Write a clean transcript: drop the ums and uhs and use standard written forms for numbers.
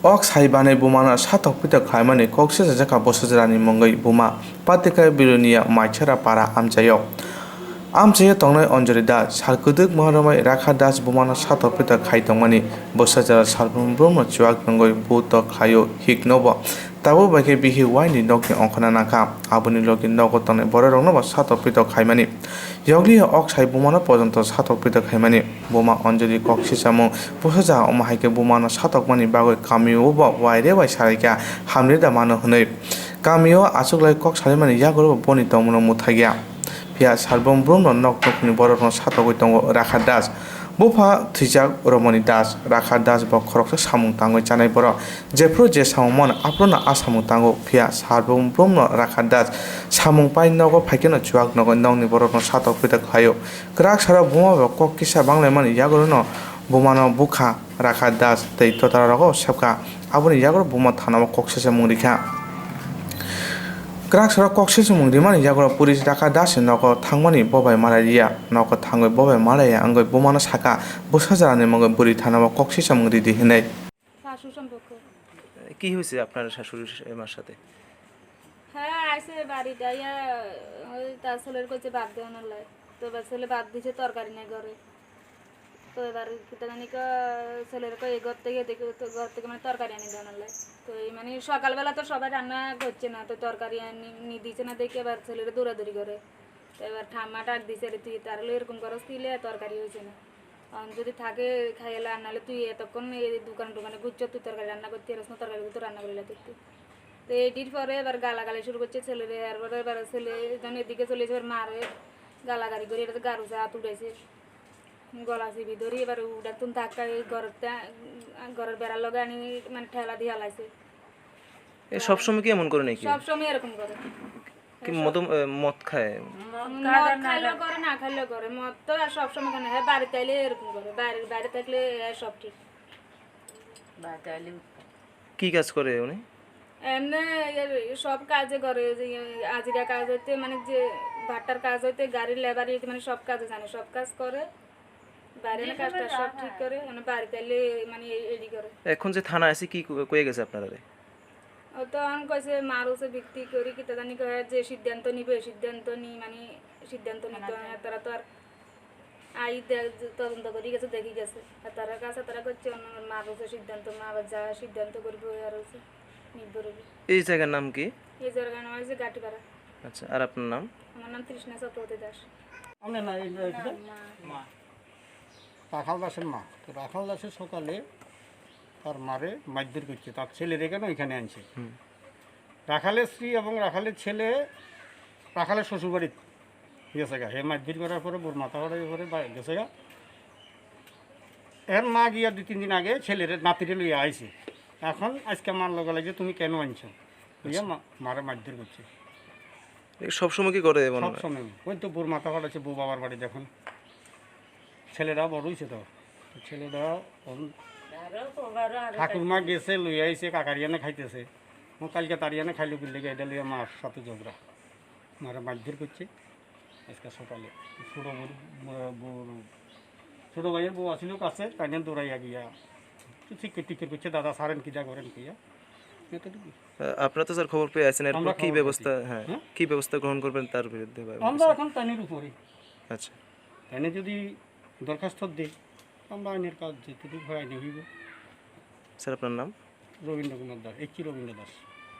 Ok sai Banai Bumano Satok-Pitok-Butok Bwsajwla Bwsajwlani mungwi Buma Patikha Belonia Maichora para Amchaio Amchaio tongnai Anjali da kwdukma Rakhal Das Bumani Satok-Pitok-Butok Bwsajwla salbrum chuwak nungwi butok khaio hiknobo tabo baike bihi waini nokni ongkhana nakha aboni logi nogo tongnai borokrogno Satok-Pitok-Butok yogli ok sai Bumano pojonto Satok-Pitok-Butok Buma Anjali koksisa mung Bwsajwla omahaike Bumano Satok-mani bagoi kamio bo waire wai saraika hamle da mano hnoi kamio achuklai kok salimani yagoro boni tongmono muthagya pia salbum brumno nokni borokrogno Satok-oi tongo Rakhal Das Bufa Thijak Romani Das Rakhal Das bo khoroksa samung tangoi chanai boro jefro je samungmon aprona asamung tango pia salbum brumno Rakhal Das samung pai nogo phaikeno chuwak nogo nongni borokrogno Satok-Pitok-Khaio krak sara Buma bo kok kisa banglaimani yagoro no Bumano Bwnaini Rakhal Das tei totarago sabka aboni yagoro Buma thanamo koksisa mungrikha krak sara koksisa mungrimani yagoro puris Rakhal Das noko thangmani bobai malaria noko thangoi bobai malaya angoi Bumano saka Bwsajwlani mungoi buri thanamo koksisa mungridi hinai শাশু সম্পর্ক কি হয়েছে আপনার শাশুড়ির মার সাথে? হ্যাঁ আইসে বাড়িতে আইয়া ওই তার ছেলের কাছে বাদ দেওয়ানোর লাই তো এবার ছেলে বাদ দিছে তরকারি নাই ঘরে তো এবার জানি ছেলের এই ঘর থেকে দেখে তো ঘর থেকে মানে তরকারি আনি দেওয়ানোর লাই তো এই মানে সকালবেলা তো সবাই রান্না করছে না তো তরকারি আনি দিছে না দেখে এবার ছেলের দৌড়াদৌড়ি করে তো এবার ঠাম্মা ডাক দিছে রে তুই তার এরকম করস দিলে তরকারি হয়েছে না যদি থাকে খাইলে আর নাহলে তুই এতক্ষণ এই দোকানে ঘুরছ তুই তরকারি রান্না করতে পারিস না তরকারি তো রান্না করলে তুই তো এটির পরে এবার গালাগালি শুরু করছে ছেলেরে এরপরে এবার ছেলে যখন এদিকে চলে এসে এবার মারে গালাগালি করে এটা গারুছে হাত উঠেছে গলা চিবি ধরি এবার উড়াতুন থাকা ঘরের বেড়ার লগে আনি মানে ঠেলা দিয়ে হালাইছে সবসময় কি এমন করে নাকি? সবসময় এরকম করে কি মদ খায়? মদ খাইলেও করে না খাইলেও করে মদ তো আর সবসময় কেন হ্যাঁ বাড়িতে আইলে এরকম করে বাইরে থাকলে সব ঠিক কি কাজ করে উনি? এমনি সব কাজে করে যে আজিরা কাজ হইতে মানে যে ভাটার কাজ হইতে গাড়ির লেবার হইতে মানে সব কাজে জানে সব কাজ করে বাইরে কাজটা সব ঠিক করে মানে বাড়িতে আইলে মানে এডি করে। এখন যে থানা আছে কি কয়ে গেছে আপনারা? ও তো আমি কইছে মারুছে বিক্রি করি কি জানি কয় যে সিদ্ধান্ত নিবে সিদ্ধান্ত নিতে তারা তো আর আই তদন্ত করি গেছে দেখি গেছে আর তারা কাছে তারা করছে অন্য মারুছে সিদ্ধান্ত মা আবার যা সিদ্ধান্ত করবে আর হচ্ছে নির্ভর। এই জায়গার নাম কি? এই জায়গার নাম হচ্ছে গাটিপাড়া। আচ্ছা, আর আপনার নাম? আমার নাম তৃষ্ণা চক্রবর্তী দাস। রাখাল দাসের মা। তো রাখাল দাসের সকালে তার মারে মারধর করছে, তার ছেলের এখানে ওইখানে আনছে। রাখালের স্ত্রী এবং রাখালের ছেলে রাখালের শ্বশুরবাড়ি গেছে গা, হে মারধর করার পরে বোর মাথা ফাটার পরে গেছে গা। এর মা গিয়া 2-3 দিন আগে ছেলের নাতিরে লইয়া আইছে। এখন আজকে মার লগে লাগে তুমি কেন আনছো লইয়া মারে মারধর করছে। সবসময় কি করে? সবসময় ওই তো বোর মাথা ফাটাচ্ছে, বউ বাবার বাড়ি দেখুন। ছেলেরা বড় হয়েছে, তো ছেলেরা ঠাকুরমা গেছে লইয়া আইছে, কাকারিয়ানে খাইতেছে। কালকে তারিয়ানে খাইলো বিল্লে এটা লইয়া মার সাথে ঝগড়া, মারা মারধর করছে। আজকে সকালে ছোট ভাইয়ের বউ আসিল কাছে, তাই দৌড়াইয়া গিয়া টিকিট করছে, দাদা সারেন কিটা করেন কিয়া। আপনারা তো স্যার খবর পেয়ে আছেন, এরপর কি ব্যবস্থা কি ব্যবস্থা গ্রহণ করবেন তার বিরুদ্ধে? আমরা এখন তাইনের উপরে। আচ্ছা, তাইনে যদি দরখাস্ত দিই আমরা আইনের কাজ যেটুকু হয় আইনে হইব। স্যার আপনার নাম? রবীন্দ্র কুমার দাস, রবীন্দ্র দাস।